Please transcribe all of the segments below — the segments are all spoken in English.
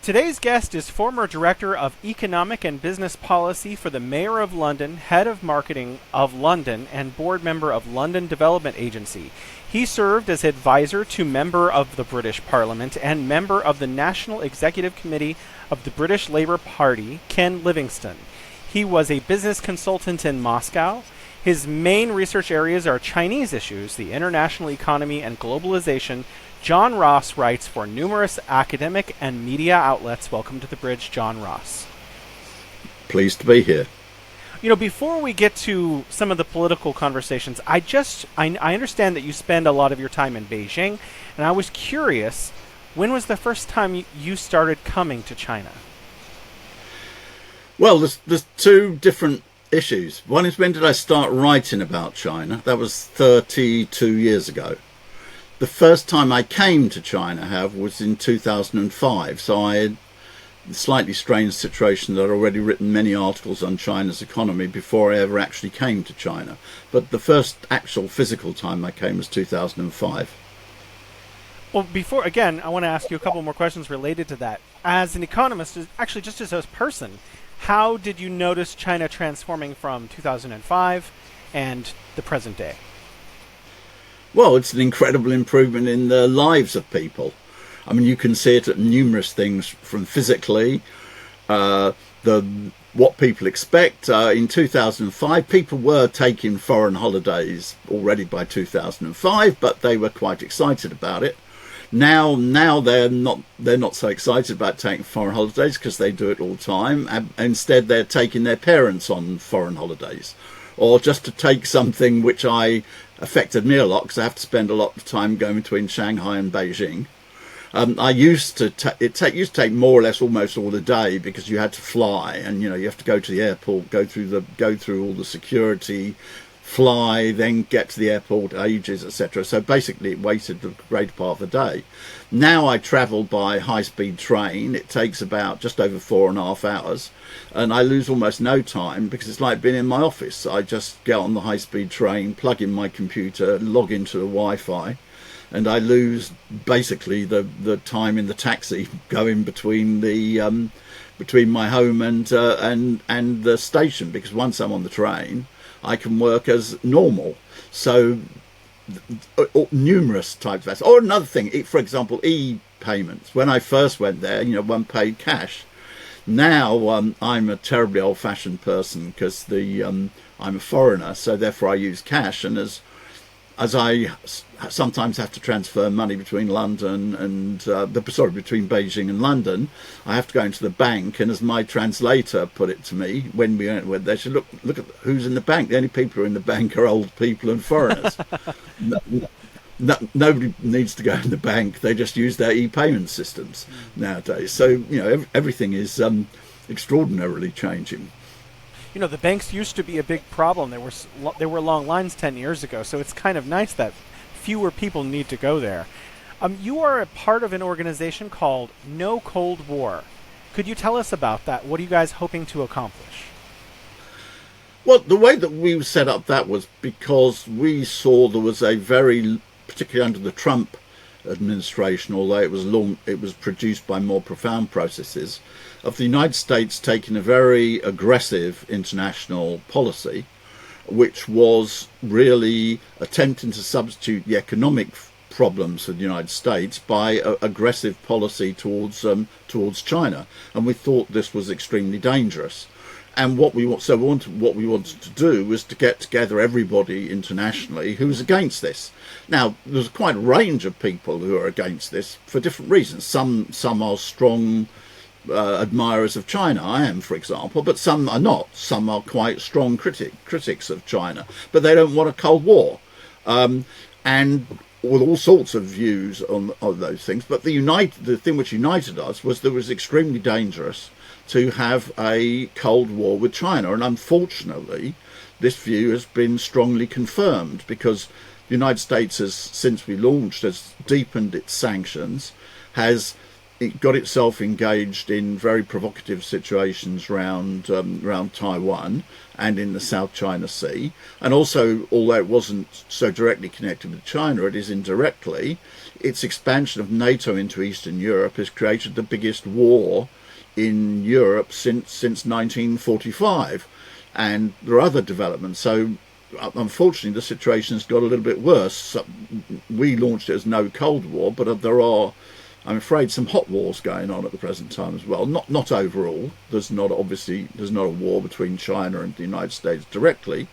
Today's guest is former Director of Economic and Business Policy for the Mayor of London, Head of Marketing of London, and Board Member of London Development Agency. He served as advisor to Member of the British Parliament and Member of the National Executive Committee of the British Labour Party, Ken Livingstone. He was a business consultant in Moscow. His main research areas are Chinese issues, the international economy, and globalization. John Ross writes for numerous academic and media outlets. Welcome to the bridge, John Ross. Pleased to be here. Before we get to some of the political conversations, I understand that you spend a lot of your time in Beijing, and I was curious, when was the first time you started coming to China? Well, there's two different issues. One is, when did I start writing about China? That was 32 years ago. The first time I came to China, however, was in 2005. So I had the slightly strange situation that I'd already written many articles on China's economy before I ever actually came to China. But the first actual physical time I came was 2005. Well, I want to ask you a couple more questions related to that. As an economist, actually just as a person, how did you notice China transforming from 2005 and the present day? Well, it's an incredible improvement in the lives of people. I mean, you can see it at numerous things, from physically, what people expect. In 2005, people were taking foreign holidays already by 2005, but they were quite excited about it. Now they're not so excited about taking foreign holidays because they do it all the time. And instead, they're taking their parents on foreign holidays, or just to take something which affected me a lot, because I have to spend a lot of time going between Shanghai and Beijing. I used to it used to take more or less almost all the day, because you had to fly, and you have to go to the airport, go through all the security, fly, then get to the airport, ages, etc. So basically it wasted the greater part of the day. Now I travel by high-speed train. It takes about just over 4.5 hours, and I lose almost no time, because it's like being in my office. I just get on the high-speed train, plug in my computer, log into the Wi-Fi, and I lose basically the time in the taxi going between my home and the station, because once I'm on the train, I can work as normal. So numerous types of assets. Or another thing, for example, e-payments. When I first went there, one paid cash. Now I'm a terribly old-fashioned person, because I'm a foreigner, so therefore I use cash. And as I sometimes have to transfer money between London and between Beijing and London, I have to go into the bank, and as my translator put it to me when we went there, she said, look at who's in the bank. The only people who are in the bank are old people and foreigners. Nobody needs to go in the bank. They just use their e-payment systems nowadays. So everything is extraordinarily changing. The banks used to be a big problem. There were long lines 10 years ago, so it's kind of nice that fewer people need to go there. You are a part of an organization called No Cold War. Could you tell us about that? What are you guys hoping to accomplish? Well, the way that we set up that was because we saw there was particularly under the Trump administration, although it was produced by more profound processes, of the United States taking a very aggressive international policy, which was really attempting to substitute the economic problems for the United States by aggressive policy towards China, and we thought this was extremely dangerous. And what we wanted to do was to get together everybody internationally who was against this. Now, there's quite a range of people who are against this for different reasons. Some are strong admirers of China. I am, for example, but some are not. Some are quite strong critics of China, but they don't want a Cold War, and with all sorts of views on those things. But the thing which united us was that it was extremely dangerous to have a Cold War with China, and unfortunately this view has been strongly confirmed, because the United States has, since we launched, has deepened its sanctions, has it got itself engaged in very provocative situations around Taiwan and in the South China Sea. And also, although it wasn't so directly connected with China, it is indirectly. Its expansion of NATO into Eastern Europe has created the biggest war in Europe since 1945. And there are other developments. So unfortunately, the situation has got a little bit worse. So we launched it as no Cold War, but there are, I'm afraid, some hot wars going on at the present time as well. Not overall. There's not a war between China and the United States directly,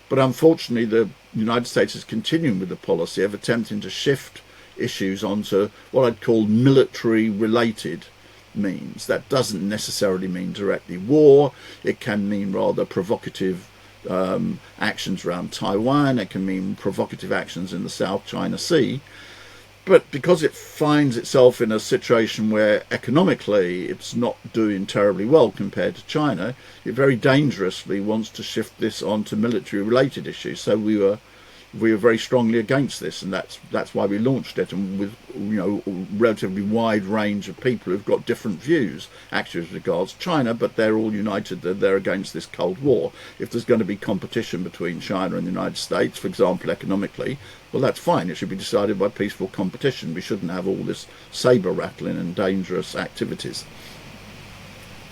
but unfortunately, the United States is continuing with the policy of attempting to shift issues onto what I'd call military-related means. That doesn't necessarily mean directly war. It can mean rather provocative actions around Taiwan. It can mean provocative actions in the South China Sea. But because it finds itself in a situation where economically it's not doing terribly well compared to China, it very dangerously wants to shift this onto military-related issues. So we were very strongly against this, and that's why we launched it, and with a relatively wide range of people who've got different views actually as regards China, but they're all united that they're against this Cold War. If there's going to be competition between China and the United States, for example, economically, well, that's fine. It should be decided by peaceful competition. We shouldn't have all this saber rattling and dangerous activities.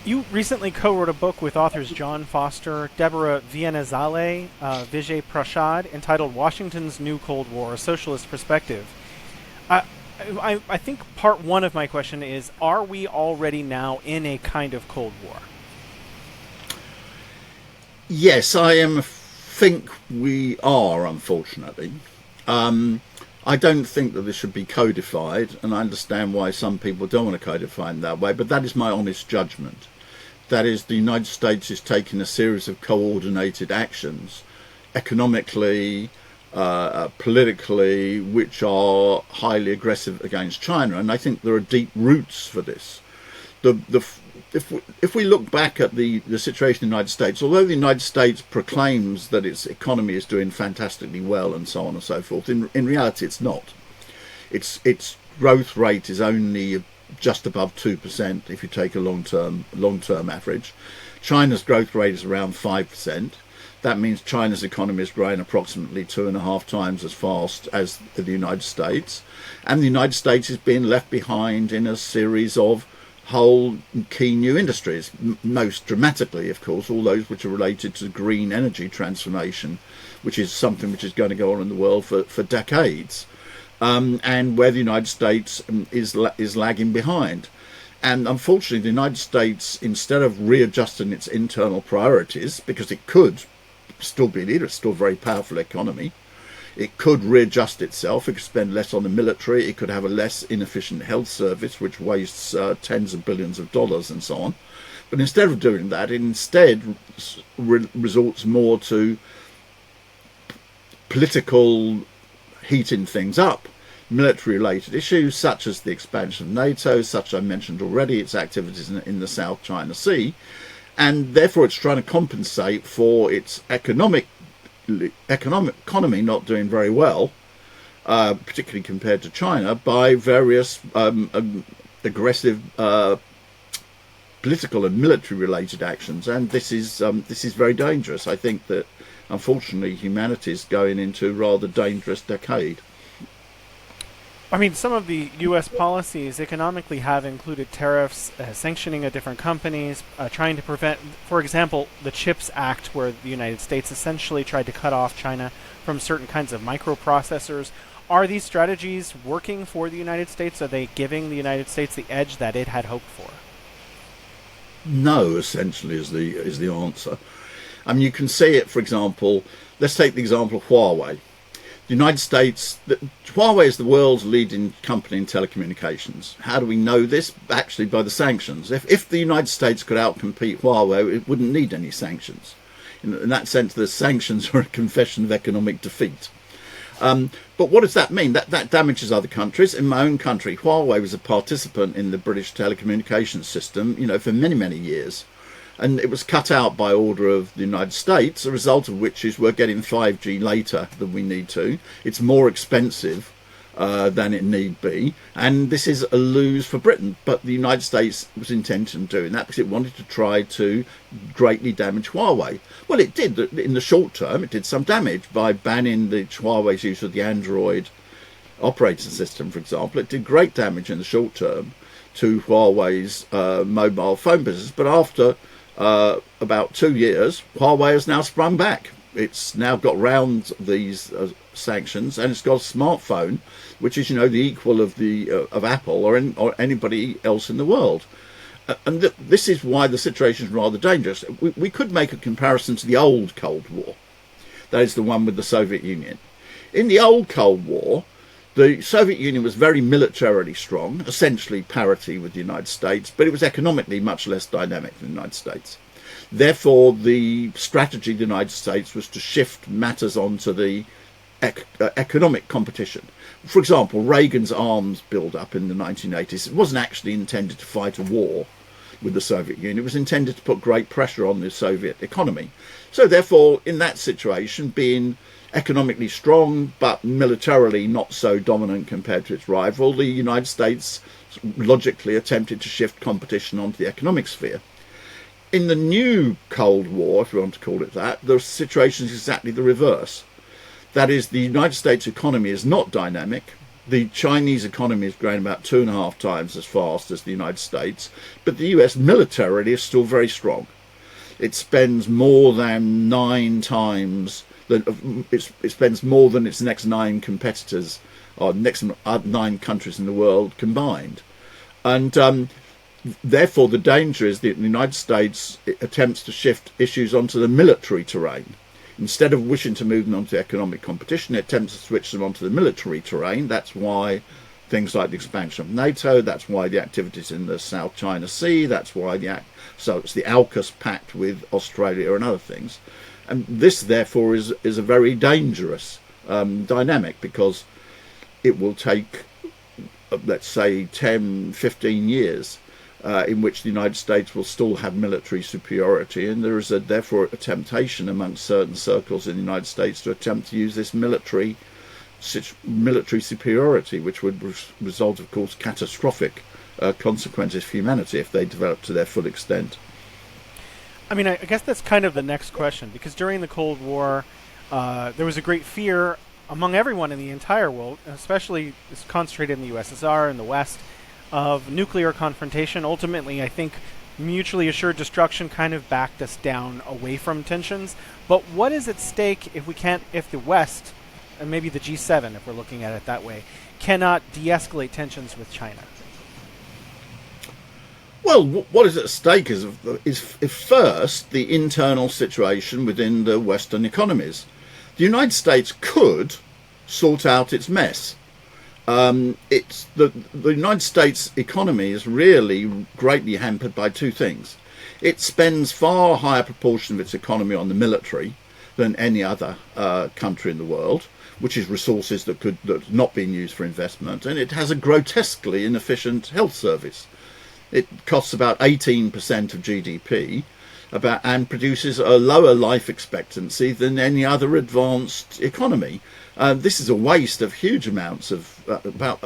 You recently co-wrote a book with authors John Foster, Deborah Vienazale, Vijay Prashad, entitled Washington's New Cold War, A Socialist Perspective. I think part one of my question is, are we already now in a kind of Cold War? Yes, think we are, unfortunately. I don't think that this should be codified, and I understand why some people don't want to codify it that way, but that is my honest judgment. That is, the United States is taking a series of coordinated actions, economically, politically, which are highly aggressive against China, and I think there are deep roots for this. If we look back at the situation in the United States, although the United States proclaims that its economy is doing fantastically well and so on and so forth, in reality it's not. Its growth rate is only just above 2% if you take a long-term average. China's growth rate is around 5%. That means China's economy is growing approximately 2.5 times as fast as the United States. And the United States is being left behind in a series of whole key new industries, most dramatically, of course, all those which are related to green energy transformation, which is something which is going to go on in the world for decades. And where the United States is lagging behind. And unfortunately, the United States, instead of readjusting its internal priorities, because it could still be a leader, it's still a very powerful economy, it could readjust itself, it could spend less on the military, it could have a less inefficient health service, which wastes tens of billions of dollars and so on. But instead of doing that, it instead resorts more to political heating things up, military-related issues such as the expansion of NATO, such as I mentioned already, its activities in the South China Sea, and therefore it's trying to compensate for its economy not doing very well, particularly compared to China, by various aggressive political and military-related actions, and this is very dangerous. I think that unfortunately humanity is going into a rather dangerous decade. I mean, some of the U.S. policies economically have included tariffs, sanctioning of different companies, trying to prevent, for example, the CHIPS Act, where the United States essentially tried to cut off China from certain kinds of microprocessors. Are these strategies working for the United States? Are they giving the United States the edge that it had hoped for? No, essentially, is the answer. I mean, you can see it, for example, let's take the example of Huawei. The United States, Huawei is the world's leading company in telecommunications. How do we know this? Actually, by the sanctions. If the United States could outcompete Huawei, it wouldn't need any sanctions. In that sense, the sanctions are a confession of economic defeat. But what does that mean? That damages other countries. In my own country, Huawei was a participant in the British telecommunications system, for many, many years. And it was cut out by order of the United States, a result of which is we're getting 5G later than we need to. It's more expensive than it need be, and this is a lose for Britain. But the United States was intent on doing that because it wanted to try to greatly damage Huawei. Well, it did. In the short term, it did some damage by banning the Huawei's use of the Android operating system, for example. It did great damage in the short term to Huawei's mobile phone business. But after about 2 years, Huawei has now sprung back. It's now got round these sanctions, and it's got a smartphone, which is, the equal of the of Apple or anybody else in the world. And this is why the situation is rather dangerous. We could make a comparison to the old Cold War. That is the one with the Soviet Union. In the old Cold War, the Soviet Union was very militarily strong, essentially parity with the United States, but it was economically much less dynamic than the United States. Therefore, the strategy of the United States was to shift matters onto the economic competition. For example, Reagan's arms build-up in the 1980s, it wasn't actually intended to fight a war with the Soviet Union. It was intended to put great pressure on the Soviet economy. So therefore, in that situation, being economically strong but militarily not so dominant compared to its rival, the United States logically attempted to shift competition onto the economic sphere. In the new Cold War, if we want to call it that, the situation is exactly the reverse. That is, the United States economy is not dynamic. The Chinese economy is growing about 2.5 times as fast as the United States, but the US militarily is still very strong. It spends more than 9 times, it spends more than its next 9 competitors, or next 9 countries in the world combined. And therefore, the danger is that the United States attempts to shift issues onto the military terrain. Instead of wishing to move them onto economic competition, it attempts to switch them onto the military terrain. That's why things like the expansion of NATO, that's why the activities in the South China Sea, that's why so it's the AUKUS pact with Australia and other things. And this, therefore, is a very dangerous dynamic, because it will take, let's say, 10, 15 years in which the United States will still have military superiority, and there is therefore a temptation amongst certain circles in the United States to attempt to use this military superiority, which would result, of course, catastrophic consequences for humanity if they develop to their full extent. I mean, I guess that's kind of the next question, because during the Cold War, there was a great fear among everyone in the entire world, especially concentrated in the USSR and the West, of nuclear confrontation. Ultimately, I think mutually assured destruction kind of backed us down away from tensions. But what is at stake if the West, and maybe the G7, if we're looking at it that way, cannot de-escalate tensions with China? Well, what is at stake is first the internal situation within the Western economies. The United States could sort out its mess. It's the United States economy is really greatly hampered by two things. It spends far higher proportion of its economy on the military than any other country in the world, which is resources that's not being used for investment, and it has a grotesquely inefficient health service. It costs about 18% of GDP, and produces a lower life expectancy than any other advanced economy. This is a waste of huge amounts of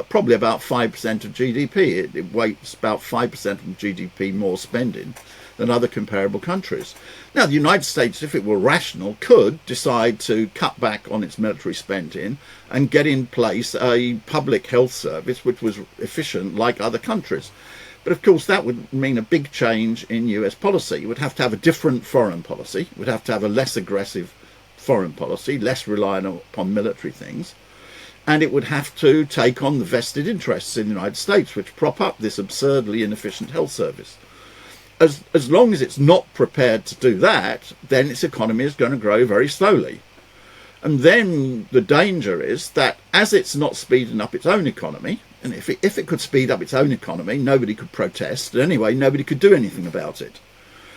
probably about 5% of GDP. It wastes about 5% of GDP more spending than other comparable countries. Now, the United States, if it were rational, could decide to cut back on its military spending and get in place a public health service which was efficient like other countries. But of course, that would mean a big change in US policy. You would have to have a different foreign policy. You would have to have a less aggressive foreign policy, less reliant upon military things. And it would have to take on the vested interests in the United States, which prop up this absurdly inefficient health service. As long as it's not prepared to do that, then its economy is going to grow very slowly. And then the danger is that as it's not speeding up its own economy, and if it could speed up its own economy, nobody could protest. And anyway, nobody could do anything about it.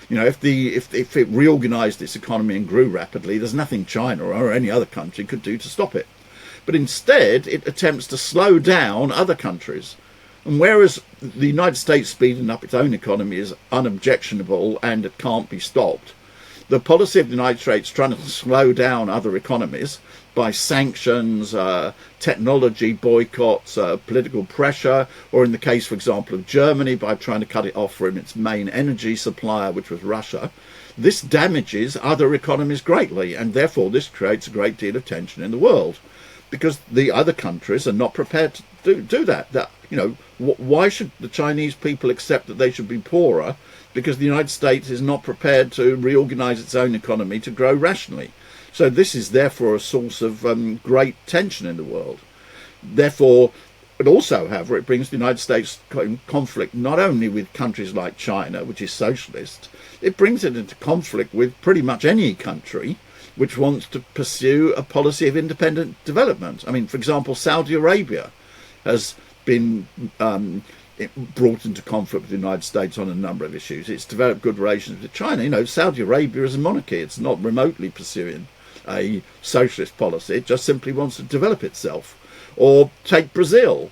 You know, if it reorganized its economy and grew rapidly, there's nothing China or any other country could do to stop it. But instead, it attempts to slow down other countries. And whereas the United States speeding up its own economy is unobjectionable and it can't be stopped, the policy of the United States trying to slow down other economies by sanctions, technology boycotts, political pressure, or in the case, for example, of Germany, by trying to cut it off from its main energy supplier, which was Russia, this damages other economies greatly, and therefore this creates a great deal of tension in the world, because the other countries are not prepared to do that. Why should the Chinese people accept that they should be poorer? Because the United States is not prepared to reorganize its own economy to grow rationally. So this is therefore a source of great tension in the world. Therefore, but also, however, it brings the United States in conflict not only with countries like China, which is socialist, it brings it into conflict with pretty much any country which wants to pursue a policy of independent development. I mean, for example, Saudi Arabia has been brought into conflict with the United States on a number of issues. It's developed good relations with China. Saudi Arabia is a monarchy. It's not remotely pursuing a socialist policy. It just simply wants to develop itself. Or take Brazil.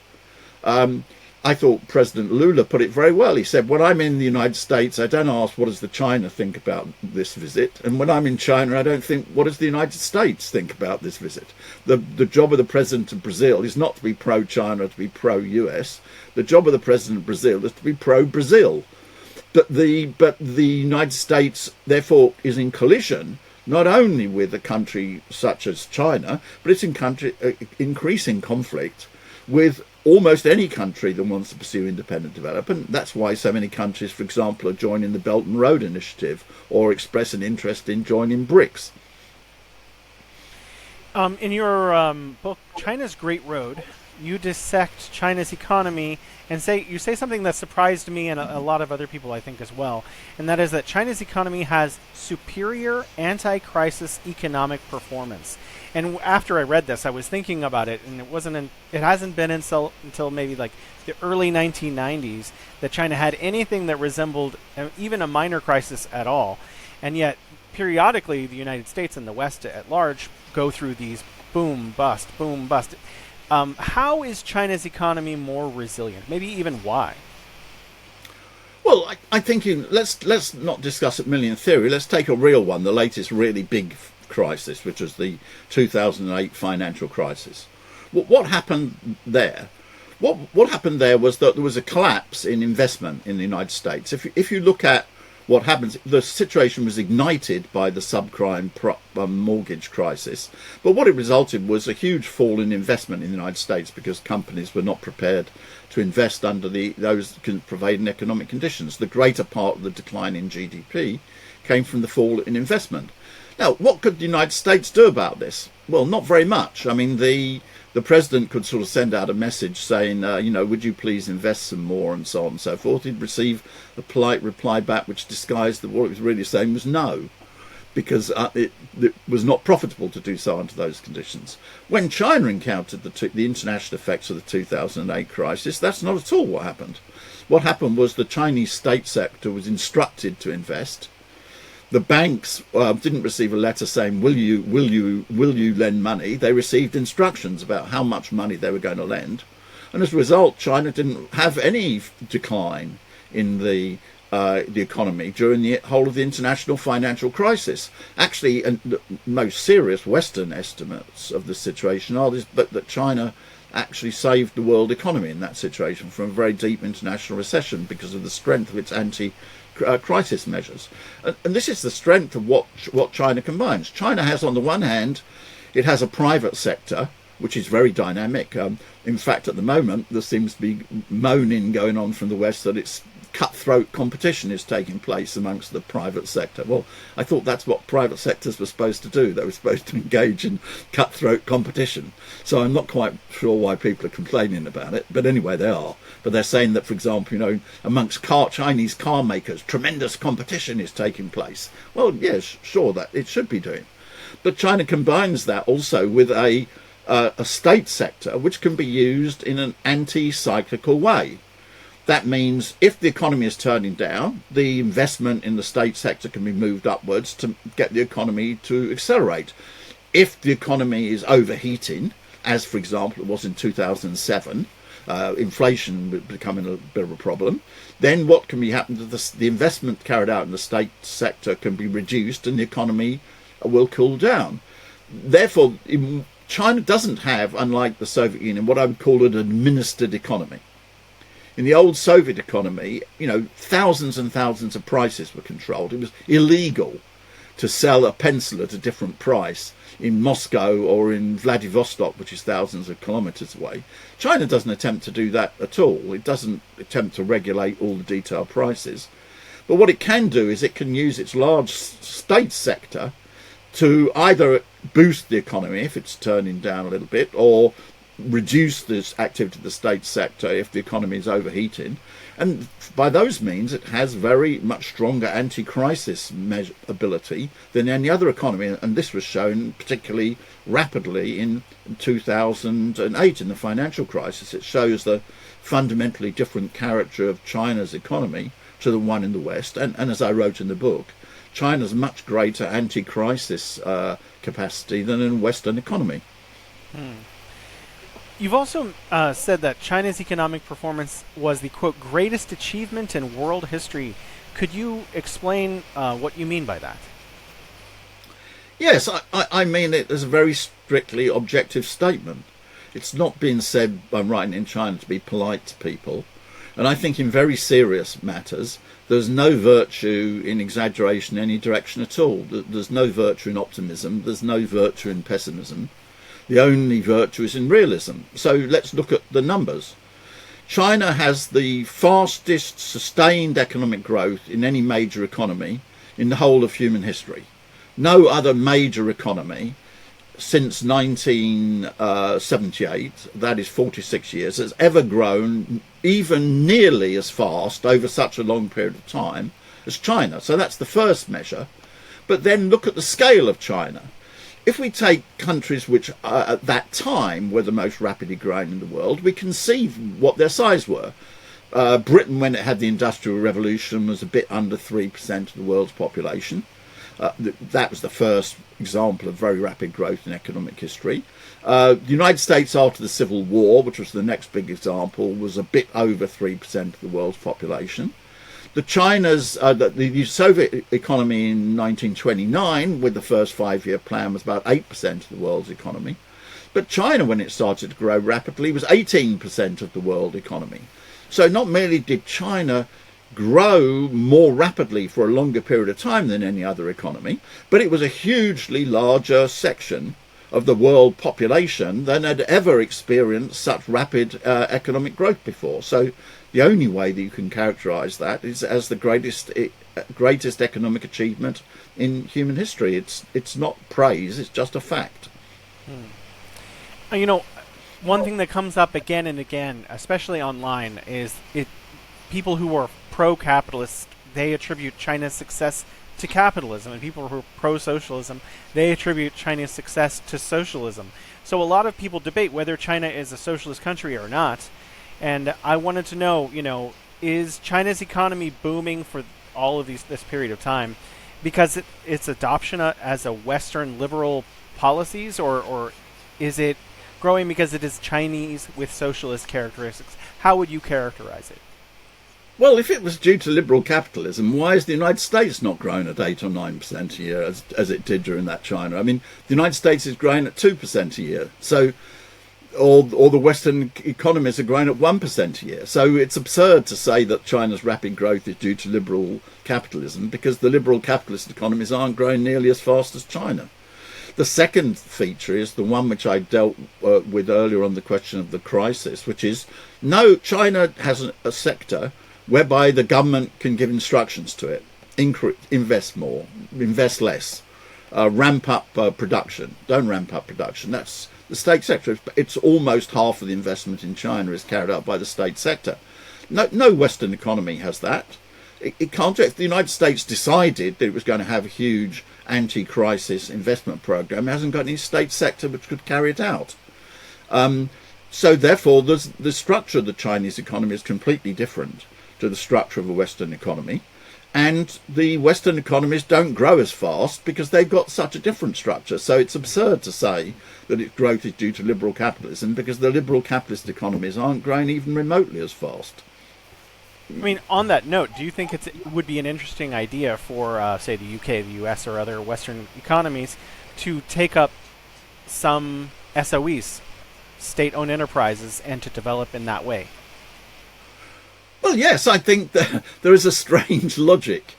I thought President Lula put it very well. He said, when I'm in the United States, I don't ask what does the China think about this visit. And when I'm in China, I don't think what does the United States think about this visit. The job of the president of Brazil is not to be pro-China, to be pro-US. The job of the president of Brazil is to be pro-Brazil. But the United States, therefore, is in collision not only with a country such as China, but it's in increasing conflict with almost any country that wants to pursue independent development. That's why so many countries, for example, are joining the Belt and Road Initiative or express an interest in joining BRICS. In your book, China's Great Road, you dissect China's economy and you say something that surprised me and a lot of other people, I think, as well, and that is that China's economy has superior anti-crisis economic performance. And after I read this, I was thinking about it, and it hasn't been until maybe like the early 1990s that China had anything that resembled even a minor crisis at all. And yet, periodically, the United States and the West at large go through these boom, bust, boom, bust. How is China's economy more resilient? Maybe even why? Well, I think let's not discuss a million theory. Let's take a real one, the latest really big crisis, which was the 2008 financial crisis. What happened there? What happened there was that there was a collapse in investment in the United States. If you look at what happens, the situation was ignited by the subprime mortgage crisis, but what it resulted was a huge fall in investment in the United States because companies were not prepared to invest under those prevailing economic conditions. The greater part of the decline in GDP came from the fall in investment. Now, what could the United States do about this? Well, not very much. I mean, the president could sort of send out a message saying, would you please invest some more and so on and so forth. He'd receive a polite reply back which disguised that what it was really saying was no, because it was not profitable to do so under those conditions. When China encountered the international effects of the 2008 crisis, that's not at all what happened. What happened was the Chinese state sector was instructed to invest. The banks didn't receive a letter saying, will you lend money? They received instructions about how much money they were going to lend. And as a result, China didn't have any decline in the economy during the whole of the international financial crisis. Actually, the most serious Western estimates of the situation are that China actually saved the world economy in that situation from a very deep international recession because of the strength of its crisis measures. And this is the strength of what China combines. China has, on the one hand, it has a private sector which is very dynamic. In fact, at the moment, there seems to be moaning going on from the West that it's cutthroat competition is taking place amongst the private sector. Well, I thought that's what private sectors were supposed to do. They were supposed to engage in cutthroat competition. So I'm not quite sure why people are complaining about it. But anyway, they are. But they're saying that, for example, amongst Chinese car makers, tremendous competition is taking place. Well, yes, sure, that it should be doing. But China combines that also with a state sector which can be used in an anti-cyclical way. That means if the economy is turning down, the investment in the state sector can be moved upwards to get the economy to accelerate. If the economy is overheating, as for example it was in 2007, inflation becoming a bit of a problem, then what can be happen to the investment carried out in the state sector can be reduced and the economy will cool down. Therefore, China doesn't have, unlike the Soviet Union, what I would call an administered economy. In the old Soviet economy, thousands and thousands of prices were controlled. It was illegal to sell a pencil at a different price in Moscow or in Vladivostok, which is thousands of kilometers away. China doesn't attempt to do that at all. It doesn't attempt to regulate all the detailed prices. But what it can do is it can use its large state sector to either boost the economy if it's turning down a little bit, or reduce this activity of the state sector if the economy is overheating. And by those means, it has very much stronger anti-crisis ability than any other economy. And this was shown particularly rapidly in 2008 in the financial crisis. It shows the fundamentally different character of China's economy to the one in the West. And as I wrote in the book, China's much greater anti-crisis capacity than in a Western economy. You've also said that China's economic performance was the, quote, greatest achievement in world history. Could you explain what you mean by that? Yes, I mean it as a very strictly objective statement. It's not being said, I'm writing in China to be polite to people. And I think in very serious matters, there's no virtue in exaggeration in any direction at all. There's no virtue in optimism. There's no virtue in pessimism. The only virtue is in realism. So let's look at the numbers. China has the fastest sustained economic growth in any major economy in the whole of human history. No other major economy since 1978, that is 46 years, has ever grown even nearly as fast over such a long period of time as China. So that's the first measure. But then look at the scale of China. If we take countries which at that time were the most rapidly growing in the world, we can see what their size were. Britain, when it had the Industrial Revolution, was a bit under 3% of the world's population. That was the first example of very rapid growth in economic history. The United States, after the Civil War, which was the next big example, was a bit over 3% of the world's population. The Soviet economy in 1929, with the first 5-year plan, was about 8% of the world's economy. But China, when it started to grow rapidly, was 18% of the world economy. So not merely did China grow more rapidly for a longer period of time than any other economy, but it was a hugely larger section of the world population than had ever experienced such rapid economic growth before. So the only way that you can characterize that is as the greatest economic achievement in human history. It's not praise, it's just a fact. One thing that comes up again and again, especially online, is people who are pro-capitalist, they attribute China's success to capitalism, and people who are pro-socialism, they attribute China's success to socialism. So a lot of people debate whether China is a socialist country or not. And I wanted to know, is China's economy booming for all of this period of time because its adoption as a Western liberal policies, or is it growing because it is Chinese with socialist characteristics? How would you characterize it? Well, if it was due to liberal capitalism, why is the United States not growing at 8 or 9% a year as it did during that China? I mean, the United States is growing at 2% a year. So or the Western economies are growing at 1% a year. So it's absurd to say that China's rapid growth is due to liberal capitalism, because the liberal capitalist economies aren't growing nearly as fast as China. The second feature is the one which I dealt with earlier on the question of the crisis, which is, no, China has a sector whereby the government can give instructions to it. Invest more, invest less, ramp up production. Don't ramp up production. That's the state sector. It's almost half of the investment in China is carried out by the state sector. No Western economy has that. It can't. If the United States decided that it was going to have a huge anti-crisis investment program, it hasn't got any state sector which could carry it out. So therefore, the structure of the Chinese economy is completely different to the structure of a Western economy. and the Western economies don't grow as fast because they've got such a different structure. So it's absurd to say that its growth is due to liberal capitalism, because the liberal capitalist economies aren't growing even remotely as fast. I mean, on that note, do you think it would be an interesting idea for, say, the UK, the US, or other Western economies to take up some SOEs, state-owned enterprises, and to develop in that way? Well, yes, I think that there is a strange logic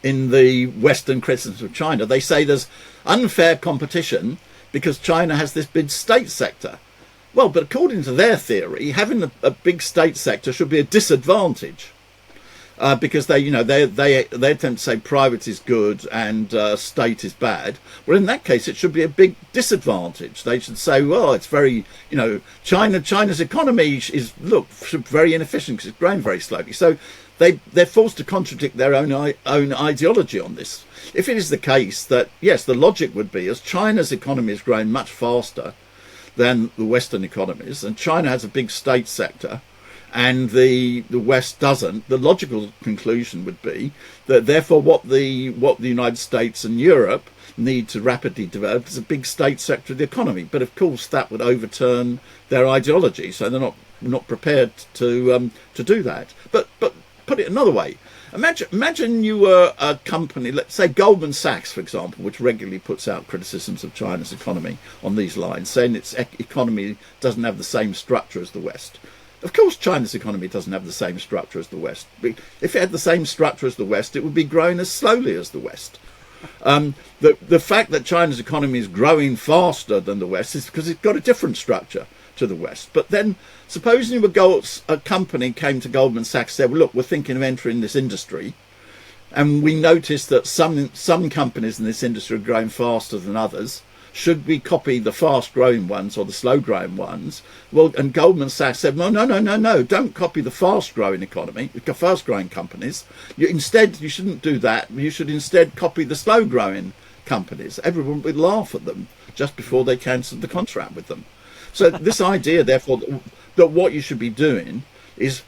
in the Western criticism of China. They say there's unfair competition because China has this big state sector. Well, but according to their theory, having a big state sector should be a disadvantage, because they tend to say private is good and state is bad. Well, in that case, it should be a big disadvantage. They should say, well, it's very, China's economy is very inefficient because it's growing very slowly. So they're forced to contradict their own ideology on this. If it is the case that, yes, the logic would be, as China's economy is growing much faster than the Western economies, and China has a big state sector and the West doesn't, the logical conclusion would be that therefore what the United States and Europe need to rapidly develop is a big state sector of the economy. But of course that would overturn their ideology, so they're not prepared to do that. But put it another way, imagine you were a company, let's say Goldman Sachs, for example, which regularly puts out criticisms of China's economy on these lines, saying its economy doesn't have the same structure as the West. Of course, China's economy doesn't have the same structure as the West. If it had the same structure as the West, it would be growing as slowly as the West. The fact that China's economy is growing faster than the West is because it's got a different structure to the West. But then, supposing a company came to Goldman Sachs and said, well, look, we're thinking of entering this industry, and we noticed that some companies in this industry are growing faster than others. Should we copy the fast-growing ones or the slow-growing ones? Well, and Goldman Sachs said, no, don't copy the fast-growing companies. You shouldn't do that. You should instead copy the slow-growing companies. Everyone would laugh at them just before they cancelled the contract with them. So this idea, therefore, that what you should be doing is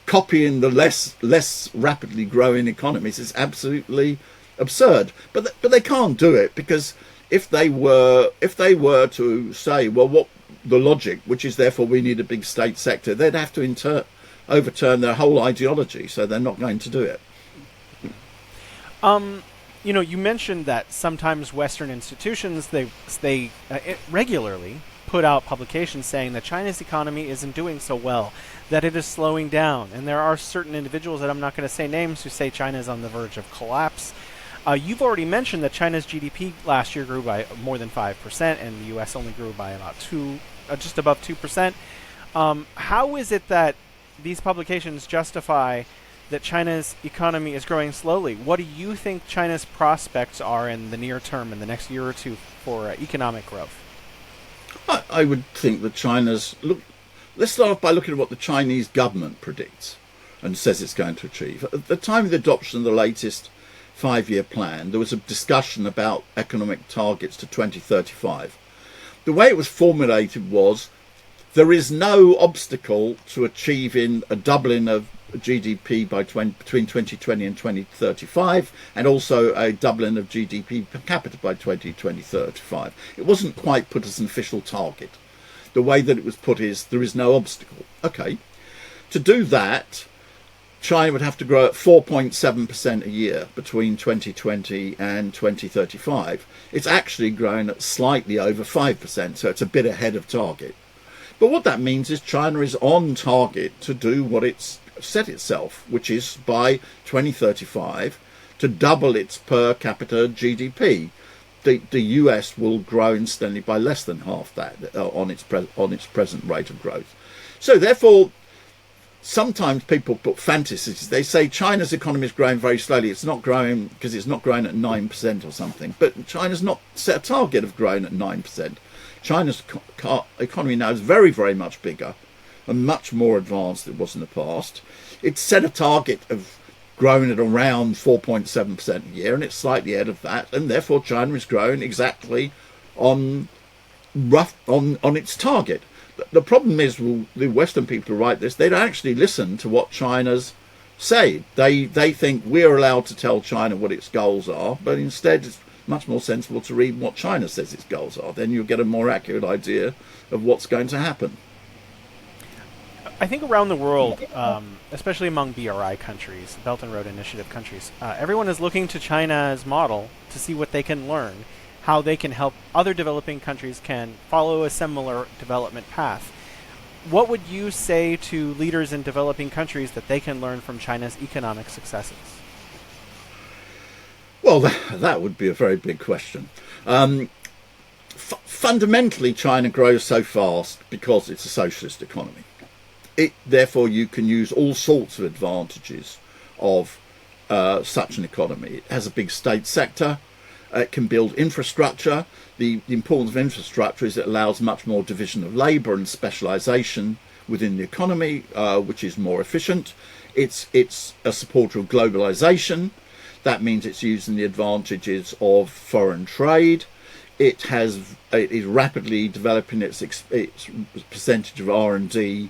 copying the less rapidly growing economies is absolutely absurd. But they can't do it, because if they were to say, well, what the logic, which is therefore we need a big state sector, they'd have to overturn their whole ideology. So they're not going to do it. You mentioned that sometimes Western institutions they regularly put out publications saying that China's economy isn't doing so well, that it is slowing down, and there are certain individuals that I'm not going to say names who say China is on the verge of collapse. You've already mentioned that China's GDP last year grew by more than 5%, and the U.S. only grew by about just above 2%. How is it that these publications justify that China's economy is growing slowly? What do you think China's prospects are in the near term, in the next year or two, for economic growth? I would think that let's start off by looking at what the Chinese government predicts and says it's going to achieve. At the time of the adoption of the latest 5-year plan, there was a discussion about economic targets to 2035. The way it was formulated was, there is no obstacle to achieving a doubling of GDP between 2020 and 2035, and also a doubling of GDP per capita by 2035. It wasn't quite put as an official target. The way that it was put is, there is no obstacle. Okay. To do that, China would have to grow at 4.7% a year between 2020 and 2035. It's actually growing at slightly over 5%, so it's a bit ahead of target. But what that means is China is on target to do what it's set itself, which is by 2035 to double its per capita GDP. The US will grow instantly by less than half that on its present rate of growth. So therefore, sometimes people put fantasies. They say China's economy is growing very slowly. It's not growing because it's not growing at 9% or something. But China's not set a target of growing at 9%. China's economy now is very, very much bigger and much more advanced than it was in the past. It's set a target of growing at around 4.7% a year, and it's slightly ahead of that. And therefore, China is growing exactly on its target. The problem is, well, the Western people who write this, they don't actually listen to what China's say. They think we're allowed to tell China what its goals are, but instead it's much more sensible to read what China says its goals are. Then you'll get a more accurate idea of what's going to happen. I think around the world, especially among BRI countries, Belt and Road Initiative countries, everyone is looking to China's model to see what they can learn, how they can help other developing countries can follow a similar development path. What would you say to leaders in developing countries that they can learn from China's economic successes? Well, that would be a very big question. Fundamentally, China grows so fast because it's a socialist economy. Therefore, you can use all sorts of advantages of such an economy. It has a big state sector. It can build infrastructure. The importance of infrastructure is it allows much more division of labour and specialisation within the economy, which is more efficient. It's a supporter of globalization. That means it's using the advantages of foreign trade. It is rapidly developing its percentage of R&D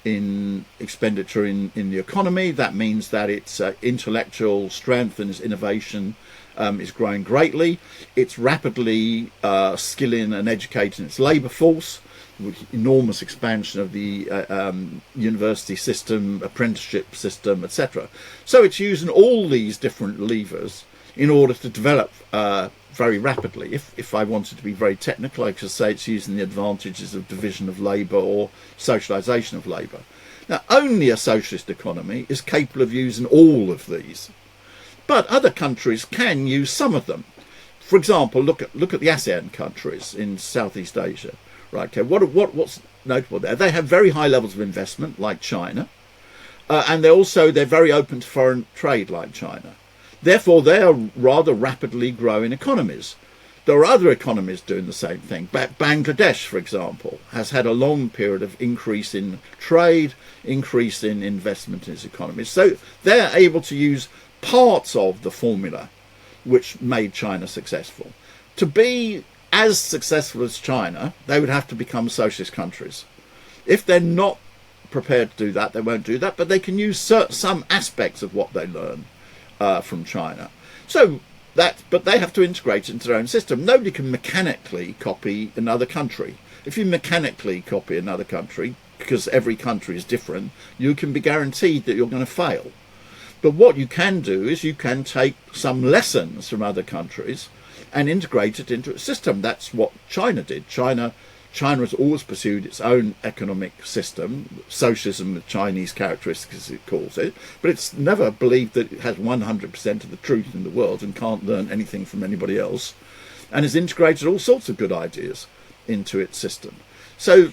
in expenditure in the economy. That means that its intellectual strength and its innovation is growing greatly. It's rapidly skilling and educating its labour force, with enormous expansion of the university system, apprenticeship system, etc. So it's using all these different levers in order to develop very rapidly. If I wanted to be very technical, I could say it's using the advantages of division of labour or socialisation of labour. Now, only a socialist economy is capable of using all of these, but other countries can use some of them. For example, look at the ASEAN countries in Southeast Asia. Right? Okay. What's notable there? They have very high levels of investment, like China, and they're very open to foreign trade, like China. Therefore, they are rather rapidly growing economies. There are other economies doing the same thing. Bangladesh, for example, has had a long period of increase in trade, increase in investment in its economy. So they're able to use parts of the formula which made China successful. To be as successful as China, they would have to become socialist countries. If they're not prepared to do that, they won't do that, but they can use some aspects of what they learn from China. But they have to integrate it into their own system. Nobody can mechanically copy another country. If you mechanically copy another country, because every country is different, you can be guaranteed that you're going to fail. But what you can do is you can take some lessons from other countries and integrate it into a system. That's what China did. China has always pursued its own economic system, socialism with Chinese characteristics, as it calls it, but it's never believed that it has 100% of the truth in the world and can't learn anything from anybody else, and has integrated all sorts of good ideas into its system. So,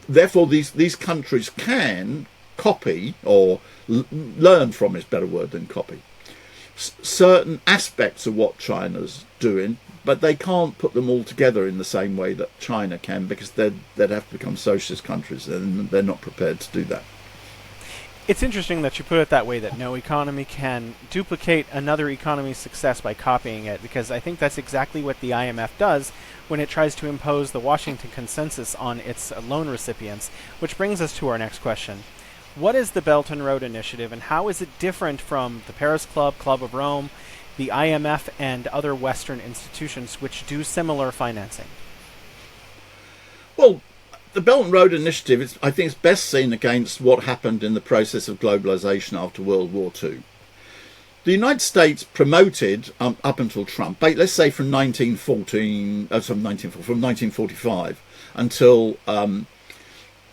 therefore, these countries can copy, or learn from is a better word than copy, certain aspects of what China's doing, but they can't put them all together in the same way that China can, because they'd have to become socialist countries, and they're not prepared to do that. It's interesting that you put it that way, that no economy can duplicate another economy's success by copying it, because I think that's exactly what the IMF does when it tries to impose the Washington Consensus on its loan recipients, which brings us to our next question. What is the Belt and Road Initiative, and how is it different from the Paris Club, Club of Rome, the IMF, and other Western institutions which do similar financing? Well, the Belt and Road Initiative, I think, is best seen against what happened in the process of globalization after World War II. The United States promoted, up until Trump, let's say from 1945 until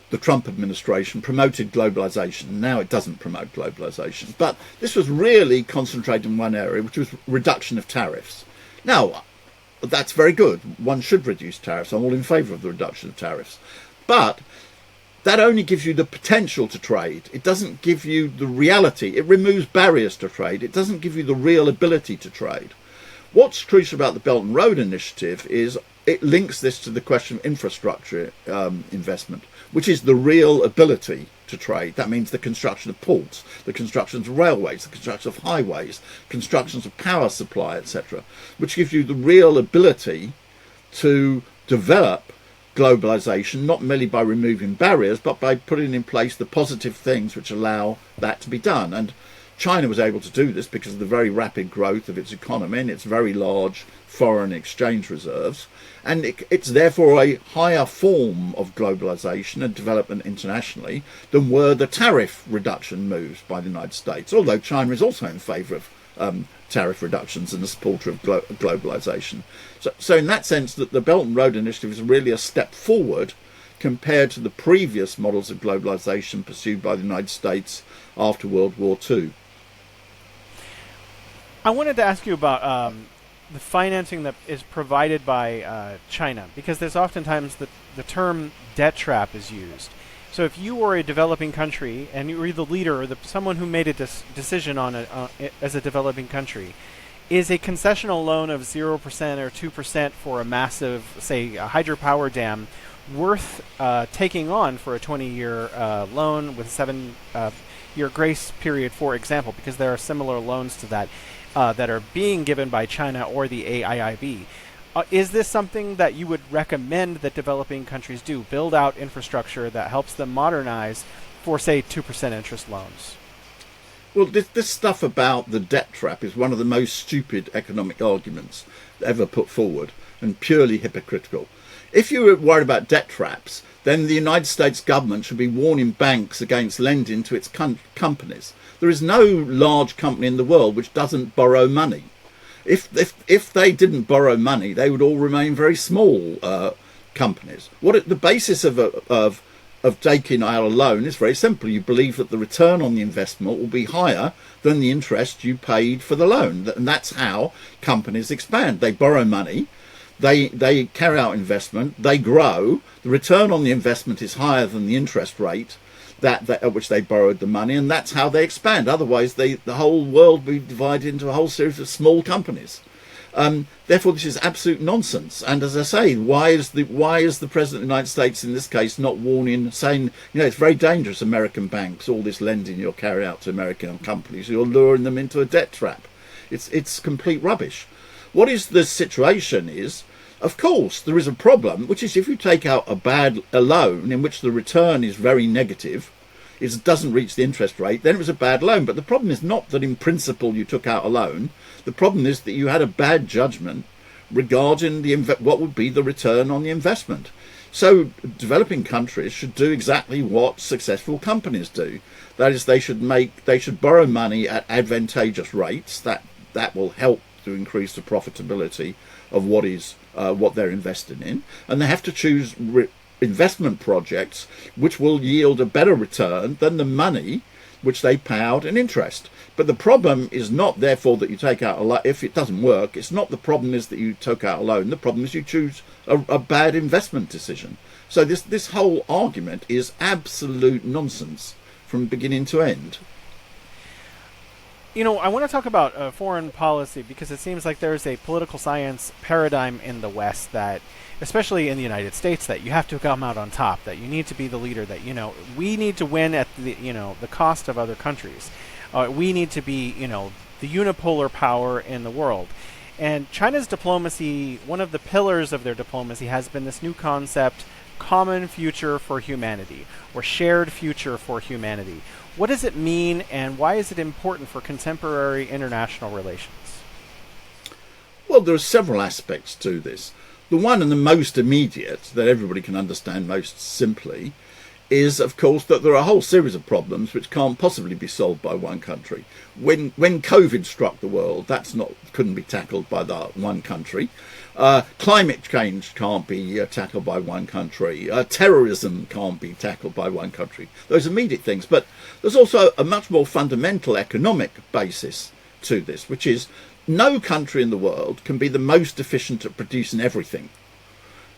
the Trump administration, promoted globalization. Now it doesn't promote globalization. But this was really concentrated in one area, which was reduction of tariffs. Now, that's very good. One should reduce tariffs. I'm all in favour of the reduction of tariffs. But that only gives you the potential to trade. It doesn't give you the reality. It removes barriers to trade. It doesn't give you the real ability to trade. What's crucial about the Belt and Road Initiative is it links this to the question of infrastructure investment, which is the real ability to trade. That means the construction of ports, the construction of railways, the construction of highways, constructions of power supply, etc., which gives you the real ability to develop globalization, not merely by removing barriers, but by putting in place the positive things which allow that to be done. And China was able to do this because of the very rapid growth of its economy and its very large foreign exchange reserves. And it's therefore a higher form of globalization and development internationally than were the tariff reduction moves by the United States, although China is also in favour of tariff reductions and a supporter of globalization. So in that sense, that the Belt and Road Initiative is really a step forward compared to the previous models of globalization pursued by the United States after World War II. I wanted to ask you about the financing that is provided by China, because there's oftentimes the term debt trap is used. So if you were a developing country and you were the leader or someone who made a decision on as a developing country, is a concessional loan of 0% or 2% for a massive, say, a hydropower dam worth taking on for a 20-year loan with a 7-year grace period, for example, because there are similar loans to that that are being given by China or the AIIB. Is this something that you would recommend that developing countries do, build out infrastructure that helps them modernize for, say, 2% interest loans? Well, this stuff about the debt trap is one of the most stupid economic arguments ever put forward and purely hypocritical. If you were worried about debt traps, then the United States government should be warning banks against lending to its companies. There is no large company in the world which doesn't borrow money. If they didn't borrow money, they would all remain very small companies. The basis of taking out a loan is very simple. You believe that the return on the investment will be higher than the interest you paid for the loan, and that's how companies expand. They borrow money, they carry out investment, they grow. The return on the investment is higher than the interest rate at which they borrowed the money, and that's how they expand. Otherwise, the whole world would be divided into a whole series of small companies. Therefore, this is absolute nonsense. And as I say, why is the President of the United States in this case not warning, saying, it's very dangerous, American banks, all this lending you'll carry out to American companies, you're luring them into a debt trap. It's complete rubbish. What is the situation is, of course, there is a problem, which is if you take out a loan in which the return is very negative, it doesn't reach the interest rate, then it was a bad loan. But the problem is not that in principle you took out a loan. The problem is that you had a bad judgment regarding what would be the return on the investment. So developing countries should do exactly what successful companies do. That is, they should borrow money at advantageous rates. That will help to increase the profitability of what they're investing in, and they have to choose investment projects which will yield a better return than the money which they pay out in interest. But the problem is not therefore that you take out a loan. If it doesn't work, it's not the problem is that you took out a loan. The problem is you choose a bad investment decision. So this whole argument is absolute nonsense from beginning to end. I want to talk about foreign policy, because it seems like there's a political science paradigm in the West that, especially in the United States, that you have to come out on top, that you need to be the leader, that, we need to win at the cost of other countries. We need to be, the unipolar power in the world. And China's diplomacy, one of the pillars of their diplomacy has been this new concept, common future for humanity, or shared future for humanity. What does it mean, and why is it important for contemporary international relations? Well, there are several aspects to this. The one and the most immediate, that everybody can understand most simply, is, of course, that there are a whole series of problems which can't possibly be solved by one country. When COVID struck the world, couldn't be tackled by that one country. Climate change can't be tackled by one country. Terrorism can't be tackled by one country. Those immediate things. But there's also a much more fundamental economic basis to this, which is no country in the world can be the most efficient at producing everything.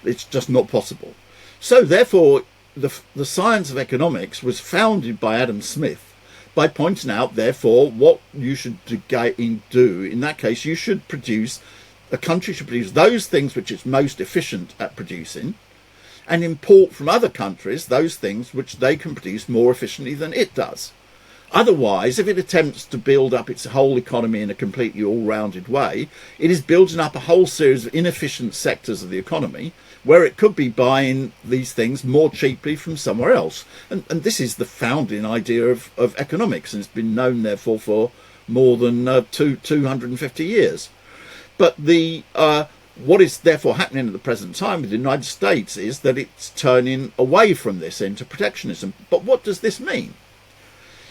It's just not possible. So therefore, the science of economics was founded by Adam Smith by pointing out, therefore, what you should do. In that case, a country should produce those things which it's most efficient at producing, and import from other countries those things which they can produce more efficiently than it does. Otherwise, if it attempts to build up its whole economy in a completely all-rounded way, it is building up a whole series of inefficient sectors of the economy where it could be buying these things more cheaply from somewhere else. And this is the founding idea of economics, and it's been known, therefore, for more than 250 years. But what is therefore happening at the present time with the United States is that it's turning away from this into protectionism. But what does this mean?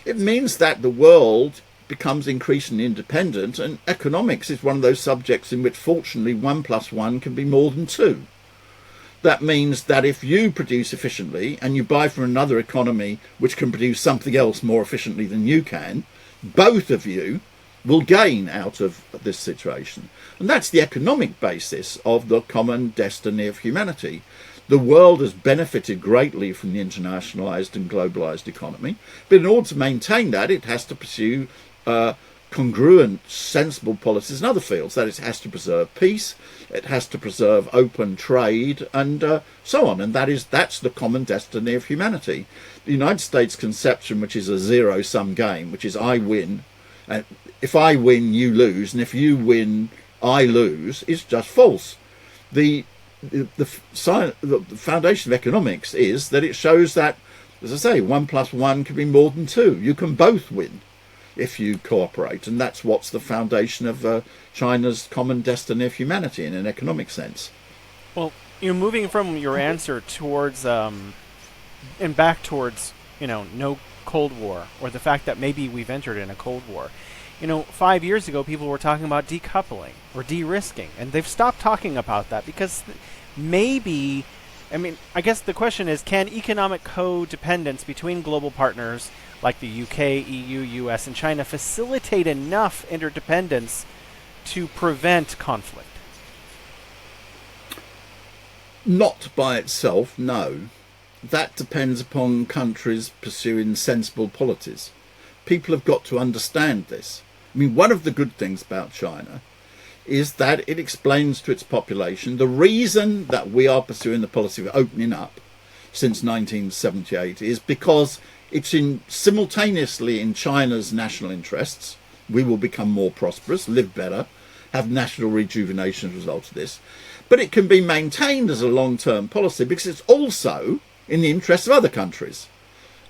It means that the world becomes increasingly independent, and economics is one of those subjects in which, fortunately, 1 + 1 can be more than 2. That means that if you produce efficiently and you buy from another economy which can produce something else more efficiently than you can, both of you will gain out of this situation. And that's the economic basis of the common destiny of humanity. The world has benefited greatly from the internationalized and globalized economy, but in order to maintain that, it has to pursue congruent, sensible policies in other fields. That is, it has to preserve peace, it has to preserve open trade, and so on. And that's the common destiny of humanity. The United States conception, which is a zero-sum game, which is I win, and if I win, you lose, and if you win, I lose, is just false. The foundation of economics is that it shows that, as I say, 1 + 1 can be more than 2. You can both win if you cooperate, and that's what's the foundation of China's common destiny of humanity in an economic sense. Well, moving from your answer towards and back towards no Cold War, or the fact that maybe we've entered in a Cold War. 5 years ago, people were talking about decoupling or de-risking, and they've stopped talking about that because maybe, I guess the question is, can economic codependence between global partners like the UK, EU, US, and China facilitate enough interdependence to prevent conflict? Not by itself, no. That depends upon countries pursuing sensible policies. People have got to understand this. One of the good things about China is that it explains to its population the reason that we are pursuing the policy of opening up since 1978 is because it's simultaneously in China's national interests. We will become more prosperous, live better, have national rejuvenation as a result of this. But it can be maintained as a long-term policy because it's also in the interests of other countries.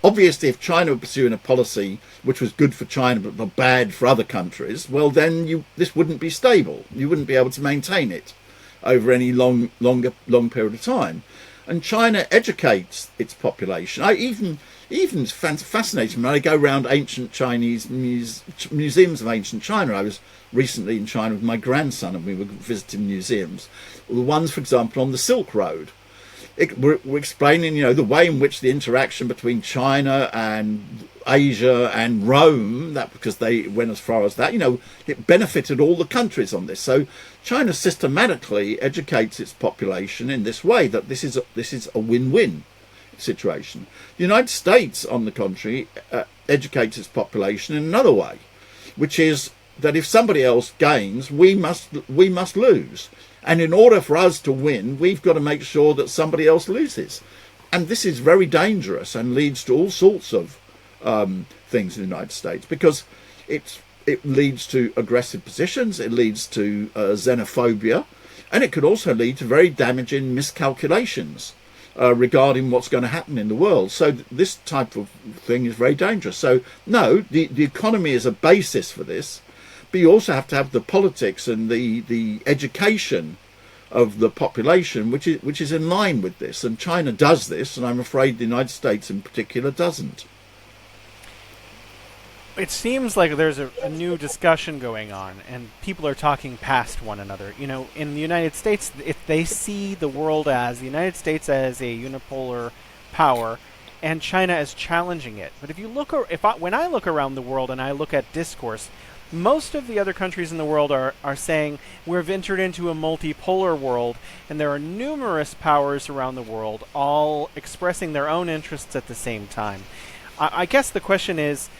Obviously, if China were pursuing a policy which was good for China but bad for other countries, well, then this wouldn't be stable. You wouldn't be able to maintain it over any long period of time. And China educates its population. Even it's fascinating when I go around ancient Chinese museums of ancient China. I was recently in China with my grandson, and we were visiting museums. The ones, for example, on the Silk Road. We're explaining, the way in which the interaction between China and Asia and Rome, that because they went as far as that, it benefited all the countries on this. So China systematically educates its population in this way, that this is a win-win situation. The United States, on the contrary, educates its population in another way, which is that if somebody else gains, we must lose. And in order for us to win, we've got to make sure that somebody else loses. And this is very dangerous and leads to all sorts of things in the United States, because it leads to aggressive positions, it leads to xenophobia, and it could also lead to very damaging miscalculations regarding what's going to happen in the world. So this type of thing is very dangerous. So no, the economy is a basis for this. But you also have to have the politics and the education of the population, which is in line with this. And China does this, and I'm afraid the United States in particular doesn't. It seems like there's a new discussion going on, and people are talking past one another. In the United States, if they see the world as the United States as a unipolar power, and China as challenging it. But if you look, when I look around the world and I look at discourse, most of the other countries in the world are saying we've entered into a multipolar world, and there are numerous powers around the world all expressing their own interests at the same time. I guess the question is,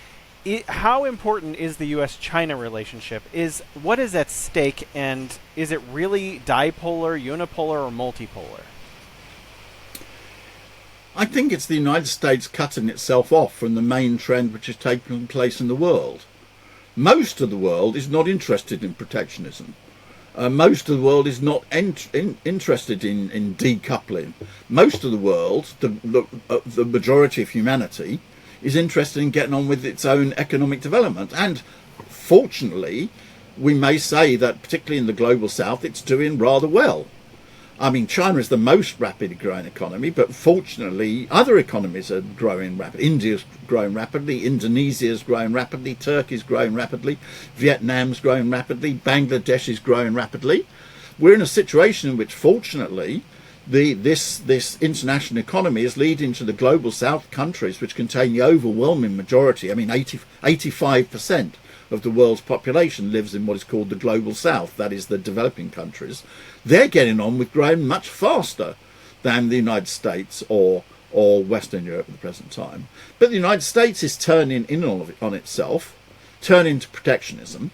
how important is the U.S.-China relationship? What is at stake, and is it really dipolar, unipolar, or multipolar? I think it's the United States cutting itself off from the main trend which is taking place in the world. Most of the world is not interested in protectionism. Most of the world is not interested in decoupling. Most of the world, the majority of humanity, is interested in getting on with its own economic development. And fortunately, we may say that particularly in the global south, it's doing rather well. I mean, China is the most rapidly growing economy, but fortunately, other economies are growing rapidly. India's growing rapidly, Indonesia's growing rapidly, Turkey's growing rapidly, Vietnam's growing rapidly, Bangladesh is growing rapidly. We're in a situation in which, fortunately, this international economy is leading to the global south countries, which contain the overwhelming majority. I mean, 85% of the world's population lives in what is called the global south, that is the developing countries. They're getting on with growing much faster than the United States or Western Europe at the present time. But the United States is turning in on itself, turning to protectionism.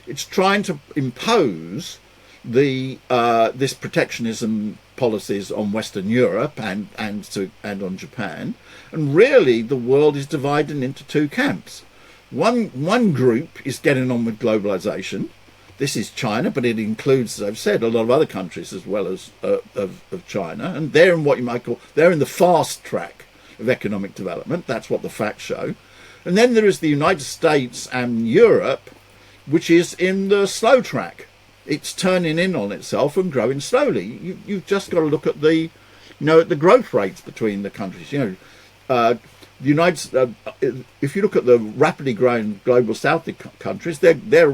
It's trying to impose this protectionism policies on Western Europe and on Japan. And really the world is divided into two camps. One group is getting on with globalization. This is China, but it includes, as I've said, a lot of other countries as well as of China. And they're in what you might call, they're in the fast track of economic development. That's what the facts show. And then there is the United States and Europe, which is in the slow track. It's turning in on itself and growing slowly. You've just got to look at the growth rates between the countries. If you look at the rapidly growing global south countries, they're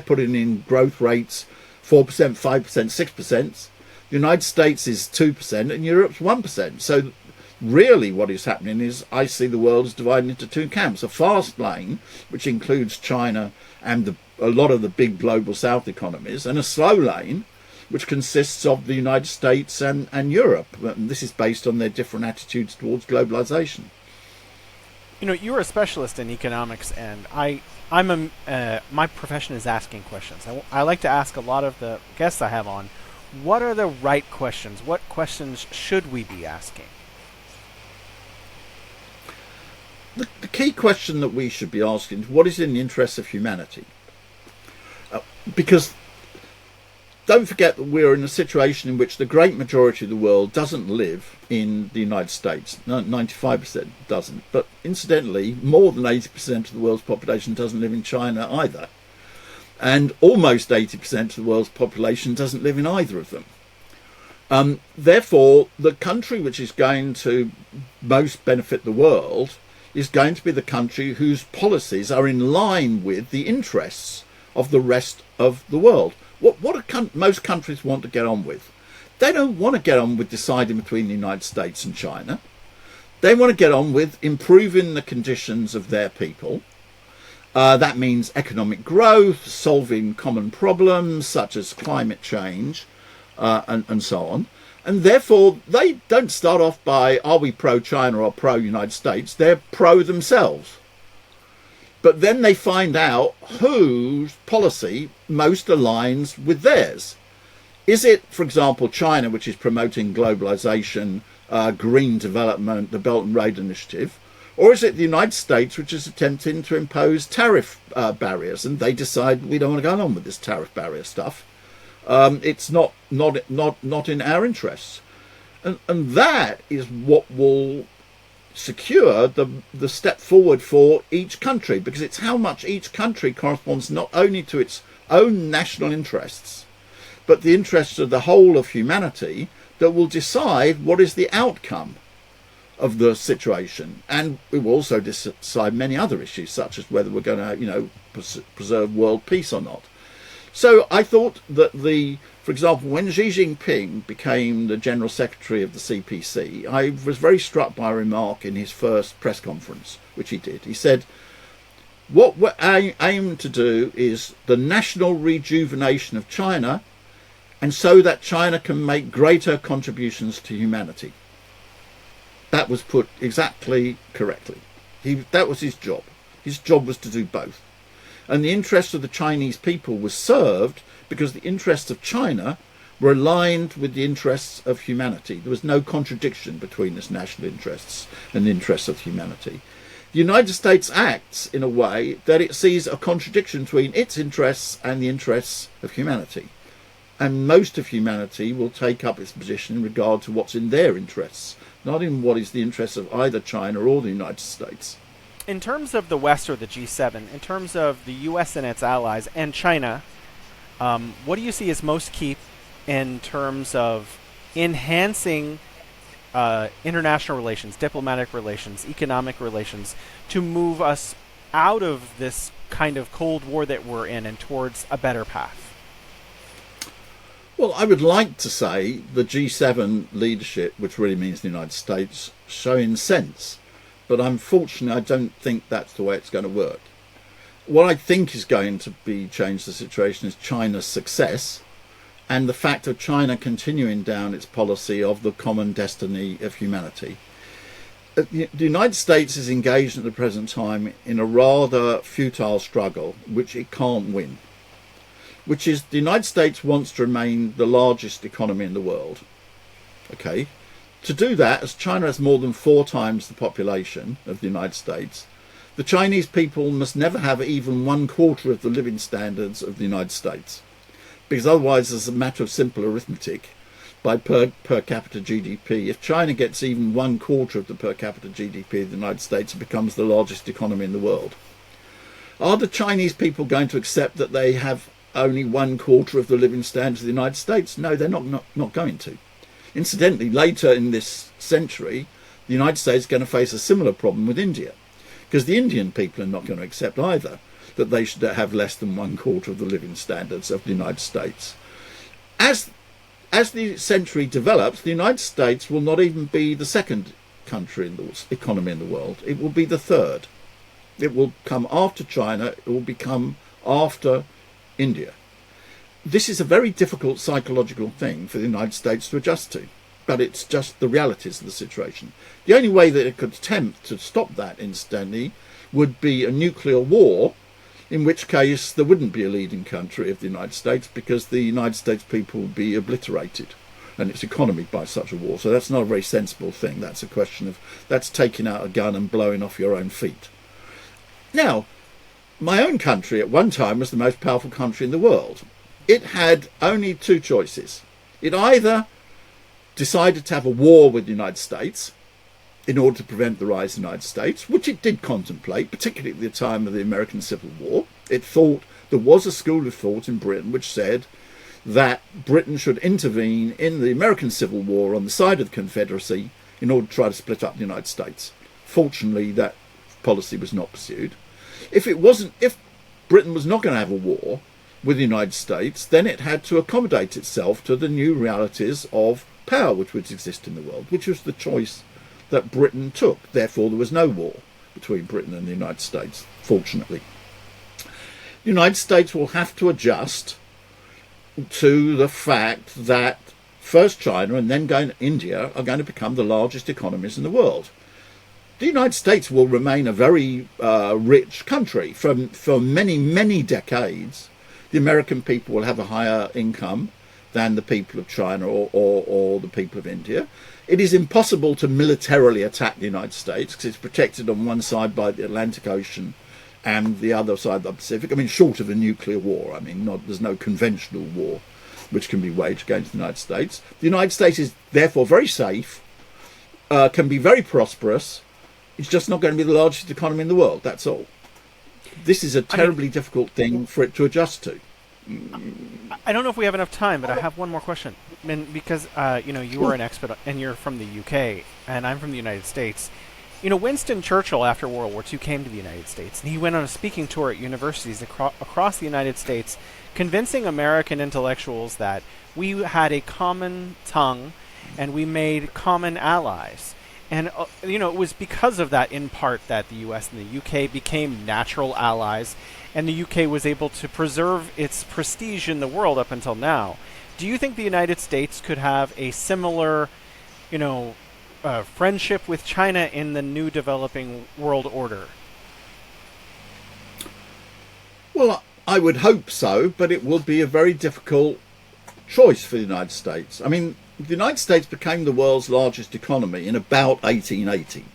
putting in growth rates 4%, 5%, 6%. The United States is 2% and Europe's 1%. So really what is happening is I see the world as divided into two camps. A fast lane, which includes China and a lot of the big global south economies, and a slow lane, which consists of the United States and Europe. And this is based on their different attitudes towards globalization. You're a specialist in economics, and my profession is asking questions. I like to ask a lot of the guests I have on, what are the right questions? What questions should we be asking? The key question that we should be asking is what is in the interest of humanity? Because don't forget that we're in a situation in which the great majority of the world doesn't live in the United States. 95% doesn't. But incidentally, more than 80% of the world's population doesn't live in China either. And almost 80% of the world's population doesn't live in either of them. Therefore, the country which is going to most benefit the world is going to be the country whose policies are in line with the interests of the rest of the world. What do most countries want to get on with? They don't want to get on with deciding between the United States and China. They want to get on with improving the conditions of their people. That means economic growth, solving common problems such as climate change, and so on. And therefore, they don't start off by, are we pro-China or pro-United States? They're pro themselves. But then they find out whose policy most aligns with theirs. Is it, for example, China, which is promoting globalization, green development, the Belt and Road Initiative? Or is it the United States, which is attempting to impose tariff barriers? And they decide we don't want to go on with this tariff barrier stuff. It's not in our interests. And that is what will secure the step forward for each country, because it's how much each country corresponds not only to its own national interests, but the interests of the whole of humanity that will decide what is the outcome of the situation. And we will also decide many other issues, such as whether we're going to, preserve world peace or not. So I thought that for example, when Xi Jinping became the General Secretary of the CPC, I was very struck by a remark in his first press conference, which he did. He said, what we're aiming to do is the national rejuvenation of China, and so that China can make greater contributions to humanity. That was put exactly correctly. That was his job. His job was to do both. And the interest of the Chinese people was served because the interest of China were aligned with the interests of humanity. There was no contradiction between its national interests and the interests of humanity. The United States acts in a way that it sees a contradiction between its interests and the interests of humanity. And most of humanity will take up its position in regard to what's in their interests, not in what is the interests of either China or the United States. In terms of the West or the G7, in terms of the U.S. and its allies and China, what do you see as most key in terms of enhancing international relations, diplomatic relations, economic relations, to move us out of this kind of Cold War that we're in and towards a better path? Well, I would like to say the G7 leadership, which really means the United States, showing sense. But unfortunately, I don't think that's the way it's going to work. What I think is going to be change the situation is China's success and the fact of China continuing down its policy of the common destiny of humanity. The United States is engaged at the present time in a rather futile struggle, which it can't win, which is the United States wants to remain the largest economy in the world. Okay. To do that, as China has more than 4 times the population of the United States, the Chinese people must never have even 1/4 of the living standards of the United States. Because otherwise, as a matter of simple arithmetic, by per capita GDP, if China gets even 1/4 of the per capita GDP of the United States, it becomes the largest economy in the world. Are the Chinese people going to accept that they have only 1/4 of the living standards of the United States? No, they're not going to. Incidentally, later in this century, the United States is going to face a similar problem with India, because the Indian people are not going to accept either that they should have less than 1/4 of the living standards of the United States. As the century develops, the United States will not even be the second country in the economy in the world. It will be the third. It will come after China. It will become after India. This is a very difficult psychological thing for the United States to adjust to, but it's just the realities of the situation. The only way that it could attempt to stop that instantly would be a nuclear war, in which case there wouldn't be a leading country of the United States, because the United States people would be obliterated and its economy by such a war. So that's not a very sensible thing. That's a question of, that's taking out a gun and blowing off your own feet. Now, my own country at one time was the most powerful country in the world. It had only 2 choices. It either decided to have a war with the United States in order to prevent the rise of the United States, which it did contemplate, particularly at the time of the American Civil War. It thought, there was a school of thought in Britain which said that Britain should intervene in the American Civil War on the side of the Confederacy in order to try to split up the United States. Fortunately, that policy was not pursued. If Britain was not going to have a war with the United States, then it had to accommodate itself to the new realities of power which would exist in the world, which was the choice that Britain took. Therefore, there was no war between Britain and the United States, fortunately. The United States will have to adjust to the fact that first China and then India are going to become the largest economies in the world. The United States will remain a very rich country. For many, many decades, the American people will have a higher income than the people of China or the people of India. It is impossible to militarily attack the United States because it's protected on one side by the Atlantic Ocean and the other side of the Pacific. I mean, short of a nuclear war. I mean, there's no conventional war which can be waged against the United States. The United States is therefore very safe, can be very prosperous. It's just not going to be the largest economy in the world. That's all. This is a terribly difficult thing for it to adjust to. I don't know if we have enough time, but I have one more question. Because you are an expert and you're from the UK and I'm from the United States. Winston Churchill, after World War II, came to the United States, and he went on a speaking tour at universities across the United States, convincing American intellectuals that we had a common tongue and we made common allies. And, it was because of that, in part, that the US and the UK became natural allies, and the UK was able to preserve its prestige in the world up until now. Do you think the United States could have a similar, friendship with China in the new developing world order? Well, I would hope so, but it will be a very difficult choice for the United States. I mean, the United States became the world's largest economy in about 1880.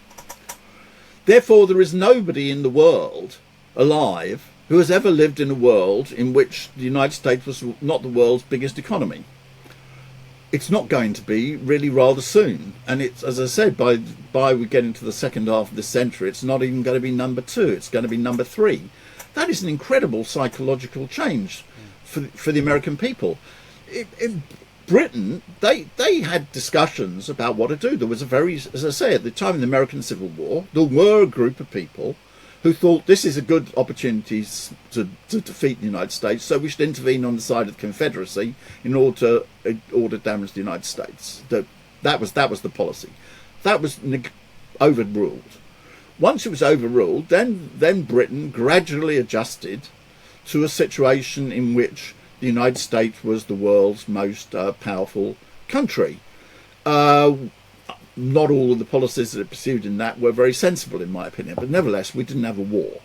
Therefore, there is nobody in the world alive who has ever lived in a world in which the United States was not the world's biggest economy. It's not going to be really rather soon. And it's, as I said, by we get into the second half of this century, it's not even going to be number 2, it's going to be number 3. That is an incredible psychological change for the American people. In Britain, they had discussions about what to do. There was a very, as I say, at the time of the American Civil War, there were a group of people who thought this is a good opportunity to defeat the United States, so we should intervene on the side of the Confederacy in order to damage the United States. That was the policy. That was overruled. Once it was overruled, then Britain gradually adjusted to a situation in which the United States was the world's most powerful country. Not all of the policies that it pursued in that were very sensible, in my opinion, but nevertheless, we didn't have a war.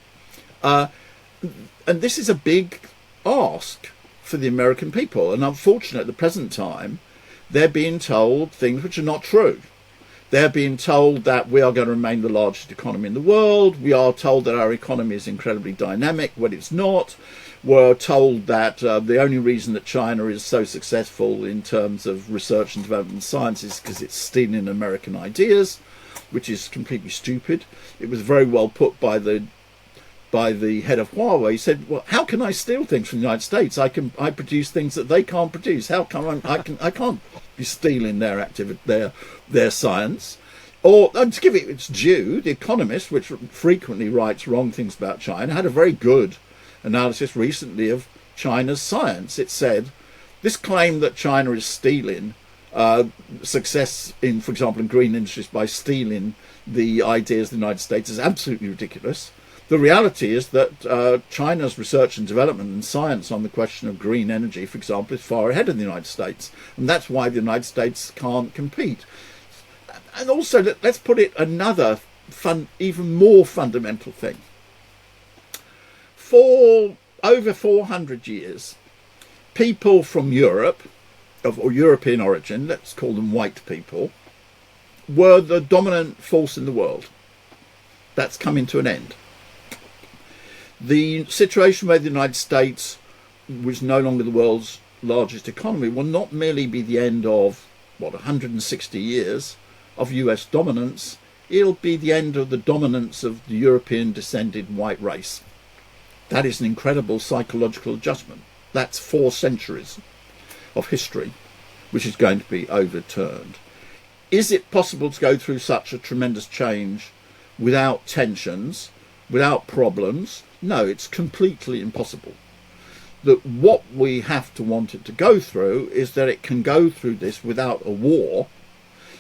And this is a big ask for the American people. And unfortunately, at the present time, they're being told things which are not true. They're being told that we are going to remain the largest economy in the world. We are told that our economy is incredibly dynamic when it's not. We're told that the only reason that China is so successful in terms of research and development and science is because it's stealing American ideas, which is completely stupid. It was very well put by the head of Huawei. He said, "Well, how can I steal things from the United States? I produce things that they can't produce. How come I can't be stealing their activity, their science?" Or, and to give it its due, The Economist, which frequently writes wrong things about China, had a very good analysis recently of China's science. It said this claim that China is stealing success in, for example, in green industries by stealing the ideas of the United States is absolutely ridiculous. The reality is that China's research and development and science on the question of green energy, for example, is far ahead of the United States, and that's why the United States can't compete. And also, let's put it another even more fundamental thing. For over 400 years, people from Europe, or European origin, let's call them white people, were the dominant force in the world. That's coming to an end. The situation where the United States was no longer the world's largest economy will not merely be the end of, 160 years of US dominance, it'll be the end of the dominance of the European descended white race. That is an incredible psychological adjustment. That's 4 centuries of history, which is going to be overturned. Is it possible to go through such a tremendous change without tensions, without problems? No, it's completely impossible. That what we have to want it to go through is that it can go through this without a war,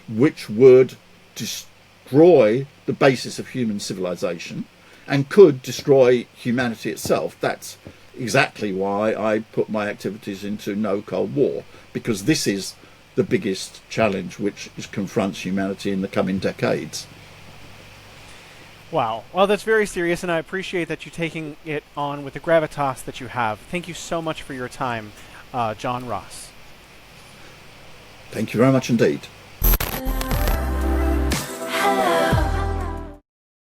which would destroy the basis of human civilization and could destroy humanity itself. That's exactly why I put my activities into No Cold War, because this is the biggest challenge which confronts humanity in the coming decades. Wow. Well, that's very serious, and I appreciate that you taking it on with the gravitas that you have. Thank you so much for your time, John Ross. Thank you very much indeed.